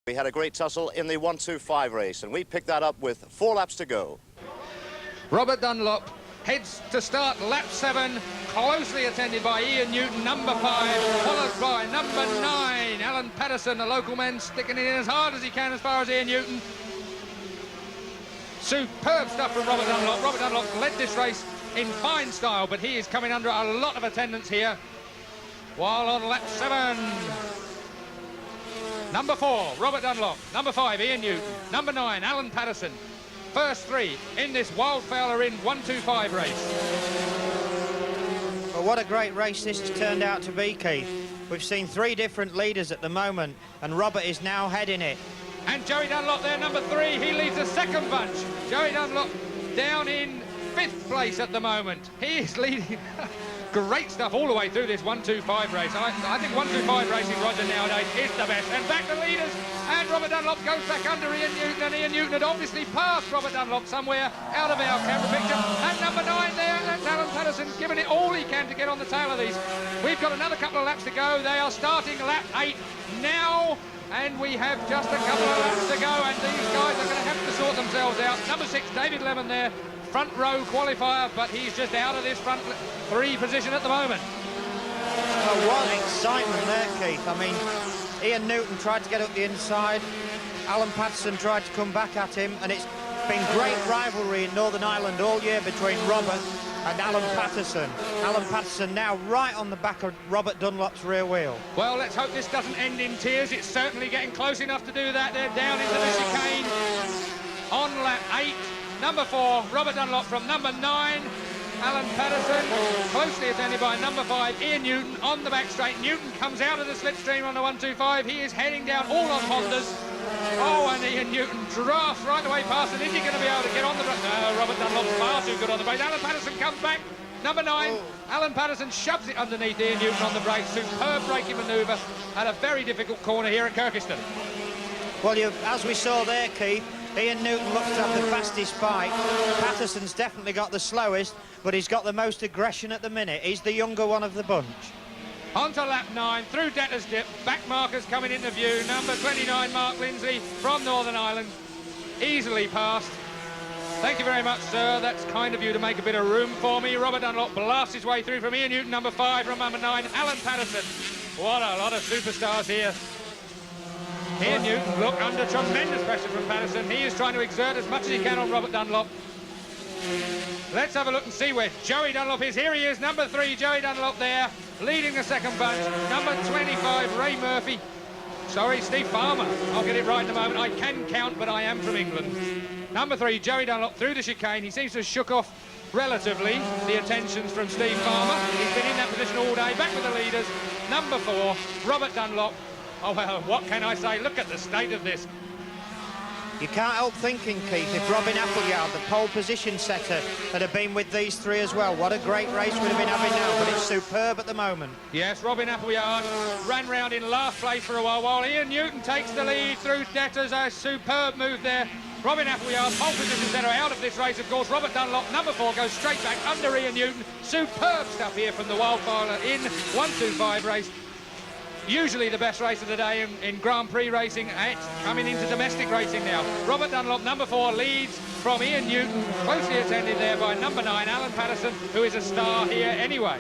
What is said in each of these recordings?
We had a great tussle in the 1-2-5 race, and we picked that up with 4 laps to go. Robert Dunlop heads to start lap 7, closely attended by Ian Newton, number 5, followed by number 9, Alan Patterson, a local man sticking it in as hard as he can as far as Ian Newton. Superb stuff from Robert Dunlop. Robert Dunlop led this race in fine style, but he is coming under a lot of attendance here. While on lap 7, number 4, Robert Dunlop, number 5, Ian Newton, number 9, Alan Patterson. First 3 in this Wildfowler in 1-2-5 race. Well, what a great race this has turned out to be, Keith. We've seen 3 different leaders at the moment, and Robert is now heading it. And Joey Dunlop there, number 3, he leads the second bunch. Joey Dunlop down in 5th place at the moment. He is leading. Great stuff all the way through this 1-2-5 race. I think 1-2-5 racing, Roger, nowadays is the best. And back to leaders, and Robert Dunlop goes back under Ian Newton, and Ian Newton had obviously passed Robert Dunlop somewhere out of our camera picture. And number 9 there, that's Alan Patterson, giving it all he can to get on the tail of these. We've got another couple of laps to go. They are starting lap 8 now, and we have just a couple of laps to go, and these guys are going to have to sort themselves out. Number 6, David Lemon there, front row qualifier, but he's just out of this front 3 position at the moment. Oh, what excitement there, Keith. I mean, Ian Newton tried to get up the inside, Alan Patterson tried to come back at him, and it's been great rivalry in Northern Ireland all year between Robert and Alan Patterson. Alan Patterson now right on the back of Robert Dunlop's rear wheel. Well, let's hope this doesn't end in tears. It's certainly getting close enough to do that. They're down into the chicane on lap 8. Number 4, Robert Dunlop from number 9, Alan Patterson, closely attended by number 5, Ian Newton on the back straight. Newton comes out of the slipstream on the 1-2-5. He is heading down all on Hondas. Oh, and Ian Newton drafts right away past, and is he going to be able to get on the brake? No, Robert Dunlop's far too good on the brake. Alan Patterson comes back. Number 9, Alan Patterson shoves it underneath Ian Newton on the brake. Superb braking manoeuvre at a very difficult corner here at Kirkistown. Well, as we saw there, Keith, Ian Newton looks to have the fastest bike. Patterson's definitely got the slowest, but he's got the most aggression at the minute. He's the younger one of the bunch. On to lap 9, through Debtors Dip, back markers coming into view. Number 29, Mark Lindsay from Northern Ireland, easily passed. Thank you very much, sir. That's kind of you to make a bit of room for me. Robert Dunlop blasts his way through from Ian Newton, number 5, from number 9, Alan Patterson. What a lot of superstars here. Ian Newton, look, under tremendous pressure from Patterson. He is trying to exert as much as he can on Robert Dunlop. Let's have a look and see where Joey Dunlop is. Here he is, number 3, Joey Dunlop there, leading the second bunch. Number 25, Ray Murphy. Sorry, Steve Farmer. I'll get it right in a moment. I can count, but I am from England. Number 3, Joey Dunlop through the chicane. He seems to have shook off relatively the attentions from Steve Farmer. He's been in that position all day, back with the leaders. Number 4, Robert Dunlop. Oh, well, what can I say? Look at the state of this. You can't help thinking, Keith, if Robin Appleyard, the pole position setter, had have been with these 3 as well, what a great race we'd have been having now, but it's superb at the moment. Yes, Robin Appleyard ran round in last place for a while Ian Newton takes the lead through Debtors. A superb move there. Robin Appleyard, pole position setter, out of this race, of course. Robert Dunlop, number 4, goes straight back under Ian Newton. Superb stuff here from the Wildfowler in 1-2-5 race. Usually the best race of the day in Grand Prix racing. It's coming into domestic racing now. Robert Dunlop, number 4, leads from Ian Newton, closely attended there by number 9, Alan Patterson, who is a star here anyway.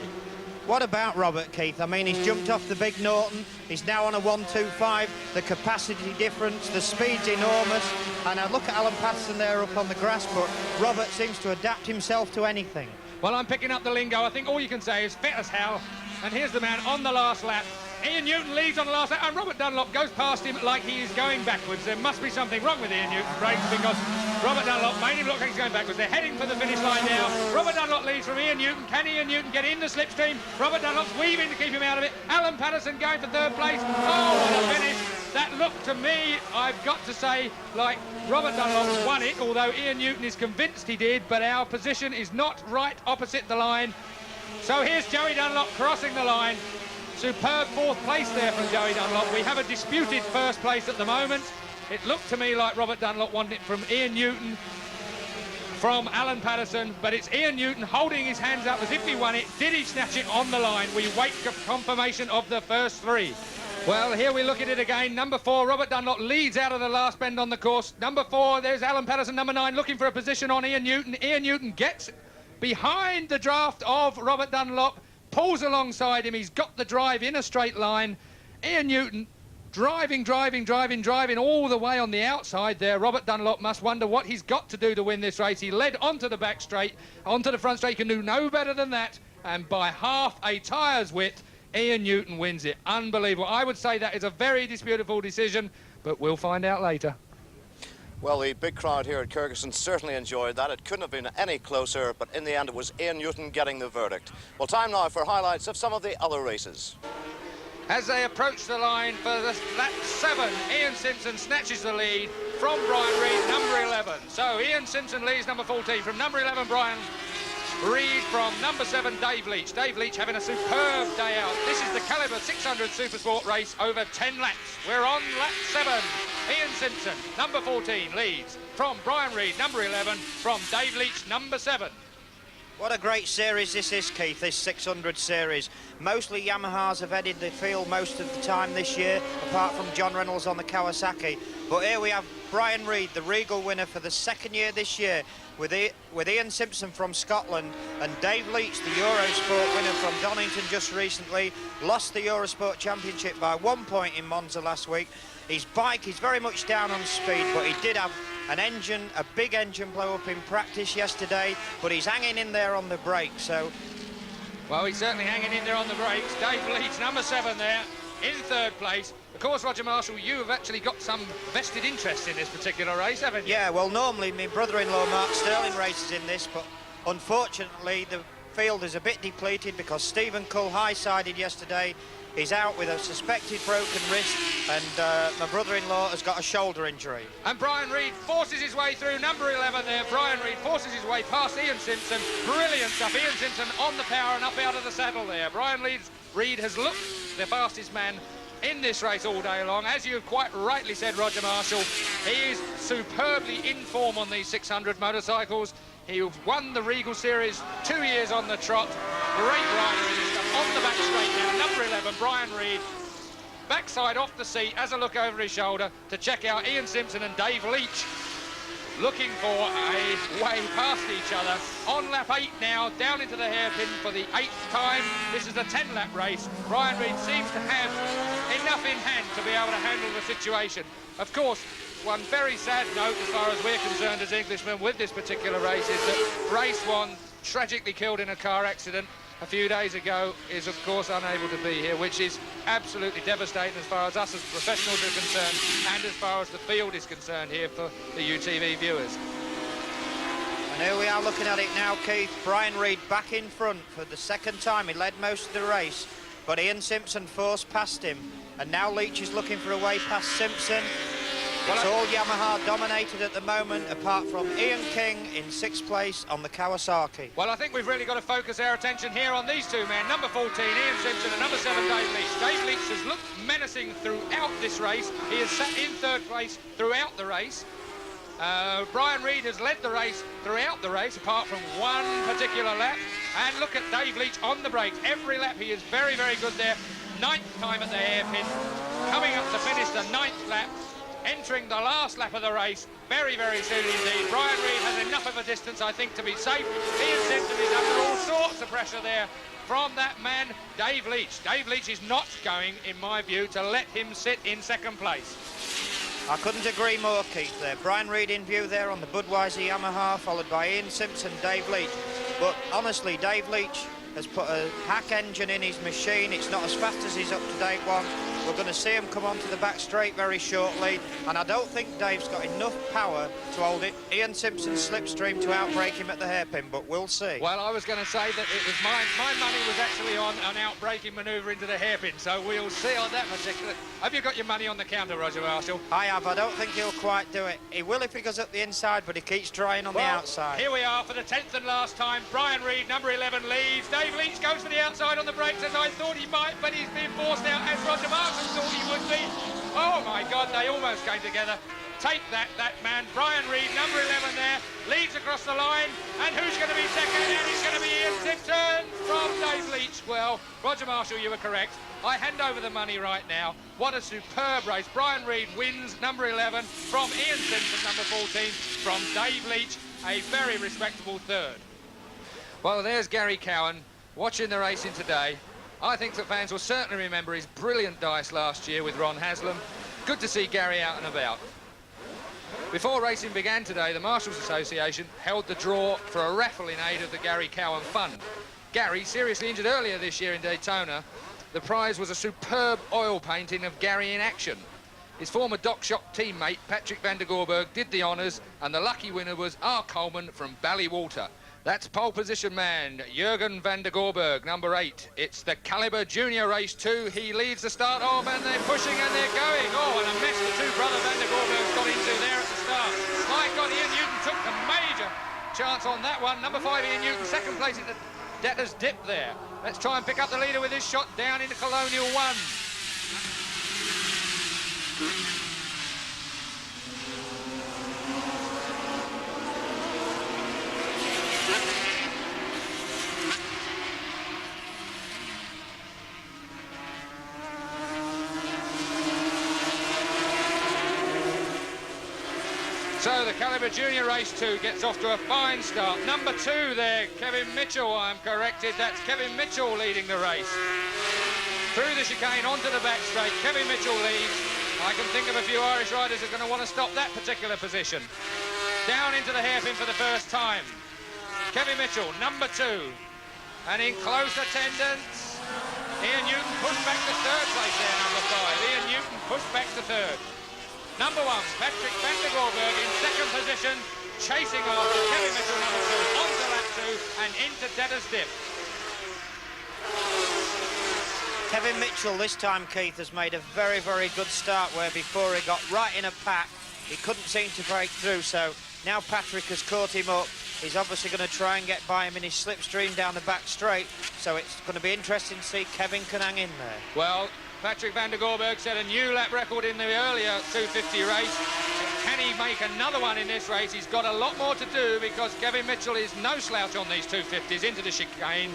What about Robert, Keith? I mean, he's jumped off the big Norton. He's now on a 1-2-5. The capacity difference, the speed's enormous. And I look at Alan Patterson there up on the grass, but Robert seems to adapt himself to anything. Well, I'm picking up the lingo. I think all you can say is fit as hell. And here's the man on the last lap. Ian Newton leads on the last lap, and Robert Dunlop goes past him like he is going backwards. There must be something wrong with Ian Newton's brakes, because Robert Dunlop made him look like he's going backwards. They're heading for the finish line now. Robert Dunlop leads from Ian Newton. Can Ian Newton get in the slipstream? Robert Dunlop's weaving to keep him out of it. Alan Patterson going for 3rd place. Oh, what a finish. That looked to me, I've got to say, like Robert Dunlop's won it, although Ian Newton is convinced he did, but our position is not right opposite the line. So here's Joey Dunlop crossing the line. Superb 4th place there from Joey Dunlop. We have a disputed 1st place at the moment. It looked to me like Robert Dunlop won it from Ian Newton, from Alan Patterson, but it's Ian Newton holding his hands up as if he won it. Did he snatch it on the line? We wait for confirmation of the first 3. Well, here we look at it again. Number 4, Robert Dunlop, leads out of the last bend on the course. Number 4, there's Alan Patterson, number 9, looking for a position on Ian Newton. Ian Newton gets behind the draft of Robert Dunlop, pulls alongside him. He's got the drive in a straight line. Ian Newton driving all the way on the outside there. Robert Dunlop must wonder what he's got to do to win this race. He led onto the back straight, onto the front straight. He can do no better than that. And by half a tyre's width, Ian Newton wins it. Unbelievable. I would say that is a very disputable decision, but we'll find out later. Well, the big crowd here at Kirkistown certainly enjoyed that. It couldn't have been any closer, but in the end it was Ian Newton getting the verdict. Well, time now for highlights of some of the other races. As they approach the line for the lap 7, Ian Simpson snatches the lead from Brian Reid, number 11. So Ian Simpson leads number 14 from number 11, Brian Reid, from number 7, Dave Leach. Dave Leach having a superb day out. This is the Calibre 600 Supersport race over 10 laps. We're on lap 7. Ian Simpson, number 14, leads from Brian Reid, number 11, from Dave Leach, number 7. What a great series this is, Keith, this 600 series. Mostly Yamahas have headed the field most of the time this year, apart from John Reynolds on the Kawasaki. But here we have Brian Reid, the Regal winner for the second year this year, with Ian Simpson from Scotland, and Dave Leach, the Eurosport winner from Donington just recently, lost the Eurosport Championship by 1 point in Monza last week. His bike is very much down on speed, but he did have a big engine blow up in practice yesterday, but he's hanging in there on the brakes, so... Well, he's certainly hanging in there on the brakes. Dave Leach, number 7 there, in 3rd place. Of course, Roger Marshall, you have actually got some vested interest in this particular race, haven't you? Yeah, well, normally my brother-in-law Mark Sterling races in this, but unfortunately the field is a bit depleted because Stephen Cull high-sided yesterday. He's out with a suspected broken wrist, and my brother-in-law has got a shoulder injury. And Brian Reid forces his way through, number 11 there. Brian Reid forces his way past Ian Simpson. Brilliant stuff. Ian Simpson on the power and up out of the saddle there. Brian Reid has looked the fastest man in this race all day long. As you quite rightly said, Roger Marshall, he is superbly in form on these 600 motorcycles. He won the Regal Series 2 years on the trot. Great rider in this stuff. On the back straight now, number 11, Brian Reid. Backside off the seat, has a look over his shoulder to check out Ian Simpson and Dave Leach, looking for a way past each other. On lap 8 now, down into the hairpin for the 8th time. This is a 10-lap race. Brian Reid seems to have enough in hand to be able to handle the situation. Of course, one very sad note as far as we're concerned as Englishmen with this particular race is that race 1, tragically killed in a car accident a few days ago, is of course unable to be here, which is absolutely devastating as far as us as professionals are concerned and as far as the field is concerned here for the UTV viewers. And here we are looking at it now, Keith. Brian Reid back in front for the second time. He led most of the race, but Ian Simpson forced past him, and now Leach is looking for a way past Simpson. It's all Yamaha dominated at the moment, apart from Ian King in 6th place on the Kawasaki. Well, I think we've really got to focus our attention here on these two men, number 14, Ian Simpson, and number 7, Dave Leach. Dave Leach has looked menacing throughout this race. He has sat in 3rd place throughout the race. Brian Reid has led the race throughout the race, apart from one particular lap. And look at Dave Leach on the brakes. Every lap he is very, very good there. 9th time at the hairpin, coming up to finish the 9th lap. Entering the last lap of the race very, very soon indeed. Brian Reid has enough of a distance, I think, to be safe. Ian Simpson is under all sorts of pressure there from that man, Dave Leach. Dave Leach is not going, in my view, to let him sit in 2nd place. I couldn't agree more, Keith, there. Brian Reid in view there on the Budweiser Yamaha, followed by Ian Simpson, Dave Leach. But honestly, Dave Leach has put a hack engine in his machine. It's not as fast as his up-to-date one. We're going to see him come onto the back straight very shortly, and I don't think Dave's got enough power to hold it. Ian Simpson's slipstream to outbrake him at the hairpin, but we'll see. Well, I was going to say that it was my money was actually on an outbraking manoeuvre into the hairpin, so we'll see on that particular. Have you got your money on the counter, Roger Marshall? I have. I don't think he'll quite do it. He will if he goes up the inside, but he keeps trying on the outside. Here we are for the 10th and last time. Brian Reid, number 11, leads. Dave Leach goes for the outside on the brakes, as I thought he might, but he's being forced out, as Roger Marshall thought he would be. Oh, my God, they almost came together. Take that man, Brian Reed, number 11 there, leads across the line, and who's going to be second? And it's going to be Ian Simpson from Dave Leach. Well, Roger Marshall, you were correct. I hand over the money right now. What a superb race. Brian Reed wins, number 11, from Ian Simpson, number 14, from Dave Leach, a very respectable third. Well, there's Gary Cowan watching the racing today. I think that fans will certainly remember his brilliant dice last year with Ron Haslam. Good to see Gary out and about. Before racing began today, the Marshals Association held the draw for a raffle in aid of the Gary Cowan Fund. Gary, seriously injured earlier this year in Daytona, the prize was a superb oil painting of Gary in action. His former Dock Shop teammate, Patrick van der Gorberg, did the honours, and the lucky winner was R. Coleman from Ballywater. That's pole position man, Jürgen van der Gorberg, number 8. It's the Calibre Junior Race 2. He leads the start off, and they're pushing and they're going. Oh, and a mess the two brother van der Gorbergs got into there at the start. My God, Ian Newton took the major chance on that one. Number 5, Ian Newton, second place at the Debtor's Dip there. Let's try and pick up the leader with his shot down into Colonial 1. So the Calibre Junior Race 2 gets off to a fine start. Number 2 there, Kevin Mitchell, I'm corrected. That's Kevin Mitchell leading the race. Through the chicane onto the back straight, Kevin Mitchell leads. I can think of a few Irish riders who are going to want to stop that particular position. Down into the hairpin for the first time. Kevin Mitchell, number 2. And in close attendance, Ian Newton pushed back to third place there, number 5. Ian Newton pushed back to third. Number 1, Patrick van der Gorberg in second position, chasing after Kevin Mitchell, number 2, onto lap 2 and into Debtor's Dip. Kevin Mitchell this time, Keith, has made a very, very good start where before he got right in a pack, he couldn't seem to break through, so now Patrick has caught him up. He's obviously going to try and get by him in his slipstream down the back straight, so it's going to be interesting to see Kevin can hang in there. Well, Patrick van der Gorberg set a new lap record in the earlier 250 race. Can he make another one in this race? He's got a lot more to do because Kevin Mitchell is no slouch on these 250s into the chicane.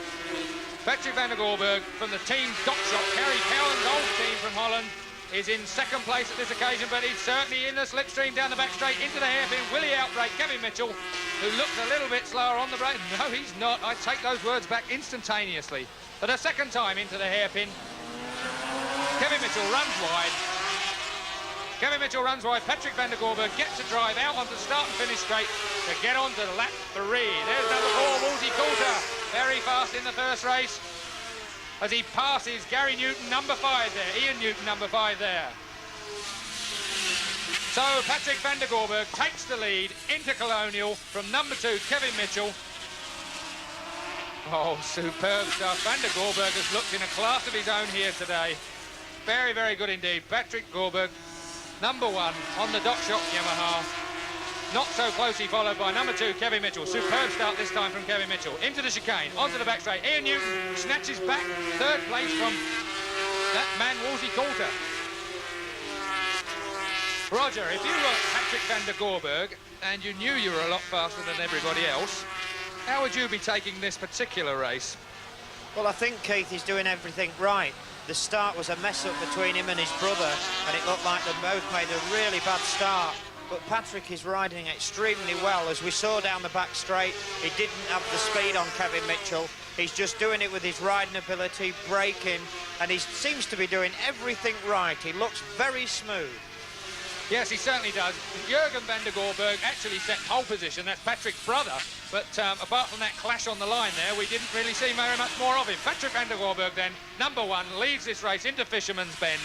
Patrick van der Gorberg from the team Dock Shop, Gary Cowan's old team from Holland, is in second place at this occasion, but he's certainly in the slipstream down the back straight into the hairpin. Will he outbreak Kevin Mitchell, who looks a little bit slower on the brake? No, he's not. I take those words back instantaneously. For the second time into the hairpin, Kevin Mitchell runs wide. Kevin Mitchell runs wide. Patrick van der Gorberg gets a drive out onto start and finish straight to get on to lap 3. There's number 4, Wolsey Coulter, very fast in the first race as he passes Gary Newton, number 5 there. Ian Newton, number 5 there. So Patrick van der Gorberg takes the lead into Colonial from number 2, Kevin Mitchell. Oh, superb stuff. Van der Gorberg has looked in a class of his own here today. Very, very good indeed. Patrick Gorberg, number 1 on the Dock Shop Yamaha. Not so closely followed by number 2, Kevin Mitchell. Superb start this time from Kevin Mitchell. Into the chicane, onto the back straight. Ian Newton snatches back third place from that man, Wolsey Coulter. Roger, if you were Patrick van der Gorberg and you knew you were a lot faster than everybody else, how would you be taking this particular race? Well, I think Keith is doing everything right. The start was a mess-up between him and his brother, and it looked like they both made a really bad start. But Patrick is riding extremely well. As we saw down the back straight, he didn't have the speed on Kevin Mitchell. He's just doing it with his riding ability, braking, and he seems to be doing everything right. He looks very smooth. Yes, he certainly does. Jürgen van der Gorberg actually set pole position. That's Patrick's brother. But apart from that clash on the line there, we didn't really see very much more of him. Patrick van der Gorberg then, number 1, leads this race into Fisherman's Bend.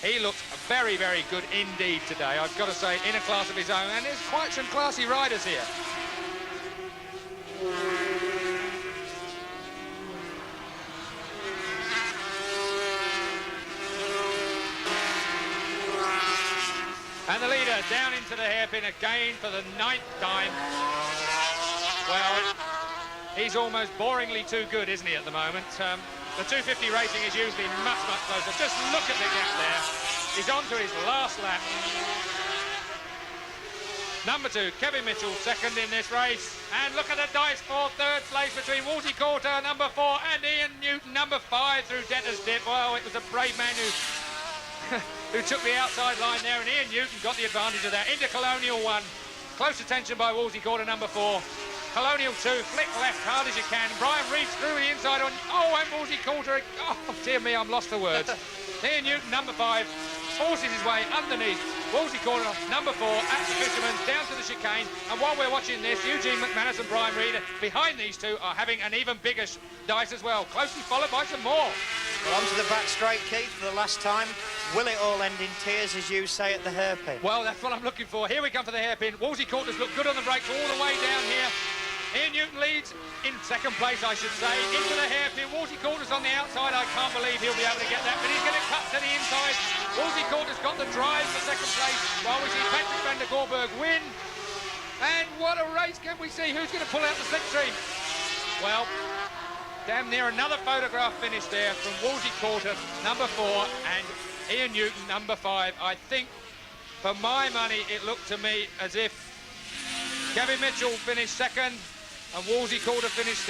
He looks very, very good indeed today, I've got to say, in a class of his own. And there's quite some classy riders here. And the leader down into the hairpin again for the 9th time. Well, he's almost boringly too good, isn't he, at the moment? The 250 racing is usually much, much closer. Just look at the gap there. He's on to his last lap. Number 2, Kevin Mitchell, second in this race. And look at the dice for third place between Wolsey Coulter, number 4, and Ian Newton, number 5, through Debtor's Dip. Well, it was a brave man who took the outside line there, and Ian Newton got the advantage of that. Into Colonial 1. Close attention by Wolsey Coulter, number 4. Colonial 2, flick left hard as you can. Brian Reeves through the inside on, and Wolsey Coulter, dear me, I'm lost for words. Ian Newton, number 5, forces his way underneath. Wolsey Coulter, number 4, at the Fisherman, down to the chicane. And while we're watching this, Eugene McManus and Brian Reed, behind these two, are having an even bigger dice as well, closely followed by some more. Well, onto the back straight, Keith, for the last time. Will it all end in tears, as you say, at the hairpin? Well, that's what I'm looking for. Here we come for the hairpin. Wolsey Coulter's looked good on the brakes all the way down here. Ian Newton leads in second place, I should say, into the hairpin. Wolsey Coulter's on the outside. I can't believe he'll be able to get that, but he's going to cut to the inside. Wolsey Coulter's got the drive for second place, while we see Patrick van der Gorberg win. And what a race can we see? Who's going to pull out the slipstream? Well, damn near another photograph finish there from Wolsey Coulter, number 4, and Ian Newton, number 5. I think, for my money, it looked to me as if Kevin Mitchell finished second and Wolsey Coulter finished third.